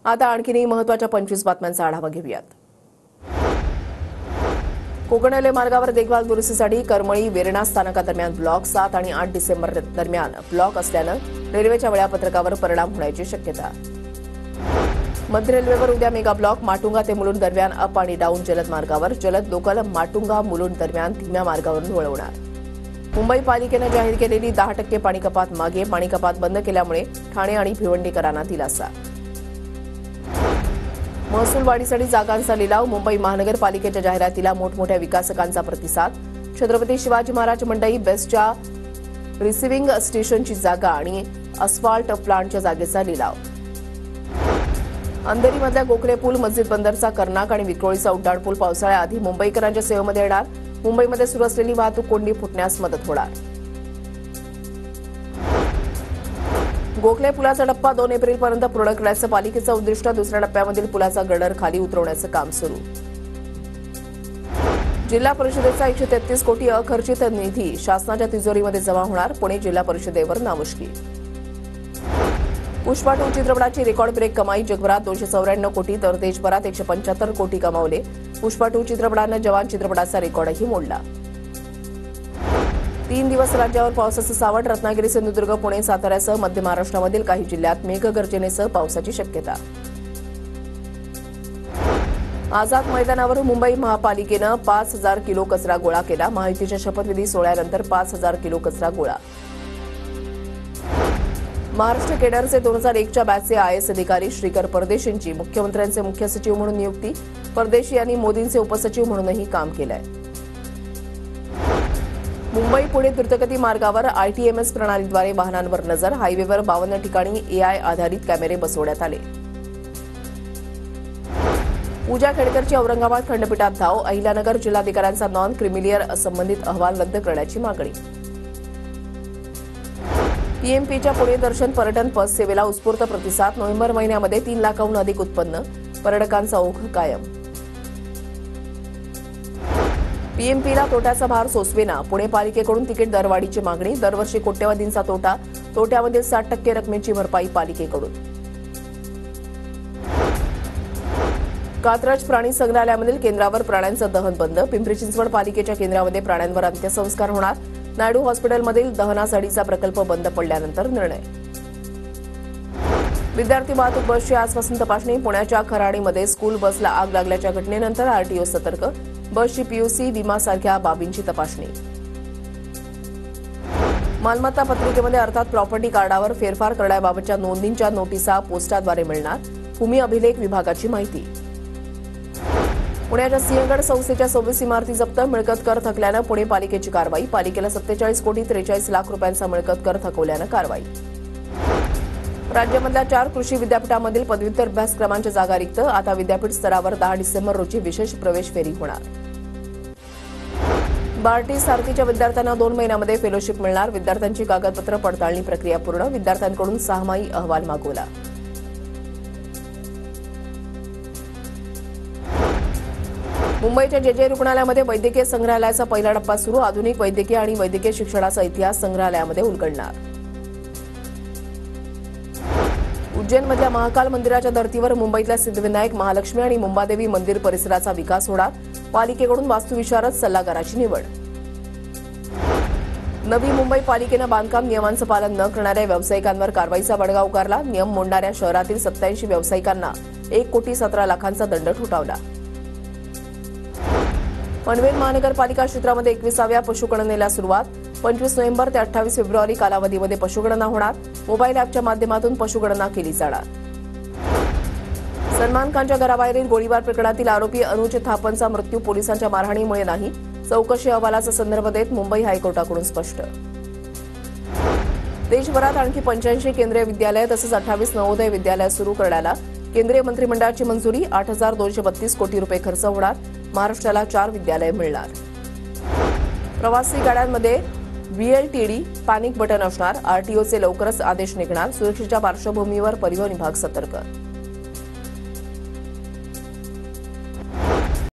आता आणखीनही महत्त्वाच्या 25 बातम्यांचा आढावा घेऊयात। कोकण रेल्वे मार्गावर देखभाल दुरुस्तीसाठी करमळी वेरणा स्थानकादरम्यान ब्लॉक 7 आणि 8 डिसेंबर दरम्यान ब्लॉक असल्यानं रेल्वेच्या वेळापत्रकावर परिणाम होण्याची शक्यता। मध्य रेल्वेवर उद्या मेगा ब्लॉक माटुंगा ते मुलुंड दरम्यान अप आणि डाऊन जलद मार्गावर, जलद लोकल माटुंगा मुलुंड दरम्यान धीम्या मार्गावरून वळवणार। मुंबई पालिकेनं जाहीर केलेली 10% पाणी कपात मागे, पाणी कपात बंद केल्यामुळे ठाणे आणि भिवंडीकरांना दिलासा। महसूल वाढीसाठी जागांचा लिलाव, मुंबई महानगरपालिकेच्या जाहिरातीला मोठमोठ्या विकासकांचा प्रतिसाद। छत्रपती शिवाजी महाराज मंडई बेस्टच्या रिसिव्हिंग स्टेशनची जागा आणि अस्फाल्ट प्लांटच्या जागेचा लिलाव। अंधेरीमधल्या गोखले पूल, मस्जिद बंदरचा कर्नाक आणि विक्रोळीचा उड्डाणपूल पावसाळ्याआधी मुंबईकरांच्या सेवेमध्ये येणार। मुंबईमध्ये सुरू असलेली वाहतूक कोंडी फुटण्यास मदत होणार। गोखले पुलाचा टप्पा 2 एप्रिलपर्यंत पूर्ण करण्याचं पालिकेचं उद्दिष्ट, दुसऱ्या टप्प्यामधील पुलाचा गडर खाली उतरवण्याचं काम सुरू। जिल्हा परिषदेचा 133 कोटी अखर्चित निधी शासनाच्या तिजोरीमध्ये जमा होणार, पुणे जिल्हा परिषदेवर नामुष्की। पुष्पा 2 चित्रपटाची रेकॉर्ड ब्रेक कमाई, जगभरात 294 कोटी तर देशभरात 175 कोटी कमावले। पुष्पा 2 चित्रपटानं जवान चित्रपटाचा रेकॉर्डही मोडला। 3 दिवस राज्यावर पावसाचं सावट, रत्नागिरी, सिंधुदुर्ग, पुणे, साताऱ्यासह मध्य महाराष्ट्रामधील काही जिल्ह्यात मेघगर्जनेसह पावसाची शक्यता। आझाद मैदानावर मुंबई महापालिकेनं 5000 किलो कचरा गोळा केला, महायुतीच्या शपथविधी सोहळ्यानंतर 5000 किलो कचरा गोळा। महाराष्ट्र केडरचे 2001च्या बॅचचे आयएएस अधिकारी श्रीकर परदेशींची मुख्यमंत्र्यांचे मुख्य सचिव म्हणून नियुक्ती, परदेशी यांनी मोदींचे उपसचिव म्हणूनही काम केलंय। मुंबई पुणे द्रुतगती मार्गावर आयटीएमएस प्रणालीद्वारे वाहनांवर नजर, हायवेवर 52 ठिकाणी एआय आधारित कॅमेरे बसवण्यात आले। पूजा खेडकरची औरंगाबाद खंडपीठात धाव, अहिल्यानगर जिल्हाधिकाऱ्यांचा नॉन क्रिमिलियर संबंधित अहवाल रद्द करण्याची मागणी। पीएमपीच्या पुणे दर्शन पर्यटन बस सेवेला उत्स्फूर्त प्रतिसाद, नोव्हेंबर महिन्यामध्ये 3 लाखाहून अधिक उत्पन्न, पर्यटकांचा ओघ कायम। पीएमपीला तोट्याचा भार सोसवेना, पुणे पालिकेकडून तिकीट दरवाढीची मागणी, दरवर्षी कोट्यवधींचा तोटा, तोट्यामधील 60% रकमेची भरपाई पालिकेकडून। कात्रज प्राणी संग्रहालयामधील केंद्रावर प्राण्यांचं दहन बंद, पिंपरी चिंचवड पालिकेच्या केंद्रामध्ये प्राण्यांवर अंत्यसंस्कार होणार, नायडू हॉस्पिटलमधील दहनासाठीचा प्रकल्प बंद पडल्यानंतर निर्णय। विद्यार्थी वाहतूक बसची आजपासून तपासणी, पुण्याच्या खराडीमध्ये स्कूल बसला आग लागल्याच्या घटनेनंतर आरटीओ सतर्क, बसची पीयूसी विमासारख्या बाबींची तपासणी। मालमत्ता पत्रिकेमध्ये अर्थात प्रॉपर्टी कार्डावर फेरफार करण्याबाबतच्या नोंदींच्या नोटिसा पोस्टाद्वारे मिळणार, भूमी अभिलेख विभागाची माहिती। पुण्याच्या सिंहगड संस्थेच्या 26 इमारती जप्त, मिळकत कर थकल्यानं पुणे पालिकेची कारवाई, पालिकेला 47 कोटी 43 लाख रुपयांचा मिळकत कर थकवल्यानं कारवाई। राज्यामधल्या 4 कृषी विद्यापीठांमधील पदव्युत्तर अभ्यासक्रमांच्या जागा रिक्त, आता विद्यापीठ स्तरावर 10 डिसेंबर रोजी विशेष प्रवेश फेरी होणार। बार्टी सारथीच्या विद्यार्थ्यांना 2 महिन्यामध्ये फेलोशिप मिळणार, विद्यार्थ्यांची कागदपत्र पडताळणी प्रक्रिया पूर्ण, विद्यार्थ्यांकडून 6माही अहवाल मागवला। मुंबईच्या जेजे रुग्णालयामध्ये वैद्यकीय संग्रहालयाचा पहिला टप्पा सुरू, आधुनिक वैद्यकीय आणि वैद्यकीय शिक्षणाचा इतिहास संग्रहालयामध्ये उलगडणार। उज्जैनमधल्या महाकाल मंदिराच्या धर्तीवर मुंबईतल्या सिद्धिविनायक, महालक्ष्मी आणि मुंबादेवी मंदिर परिसराचा विकास होणार, पालिकेकडून वास्तुविशारद सल्लागाराची निवड। नवी मुंबई पालिकेनं बांधकाम नियमांचं पालन न करणाऱ्या व्यावसायिकांवर कारवाईचा बडगा उगारला, नियम मोडणाऱ्या शहरातील 87 व्यावसायिकांना 1,17 लाखांचा दंड ठोठावला। पनवेल महानगरपालिका क्षेत्रामध्ये 21व्या पशुगणनेला सुरुवात, 25 नोव्हेंबर ते 28 फेब्रुवारी कालावधीमध्ये पशुगणना होणार, मोबाईल ॲपच्या माध्यमातून पशुगणना केली जाणार। सलमान खानच्या घराबाहेरील गोळीबार प्रकरणातील आरोपी अनुज थापनचा मृत्यू पोलिसांच्या मारहाणीमुळे नाही, चौकशी अहवालाचा संदर्भ देत मुंबई हायकोर्टाकडून स्पष्ट। देशभरात आणखी 85 केंद्रीय विद्यालय तसंच 28 नवोदय विद्यालय सुरू करण्याला केंद्रीय मंत्रिमंडळाची मंजुरी, 8,232 कोटी रुपये खर्च होणार, महाराष्ट्राला 4 विद्यालय मिळणार। प्रवासी गाड्यांमध्ये व्हीएलटीडी पॅनिक बटन असणार, आरटीओचे लवकरच आदेश निघणार, सुरक्षेच्या पार्श्वभूमीवर परिवहन विभाग सतर्क।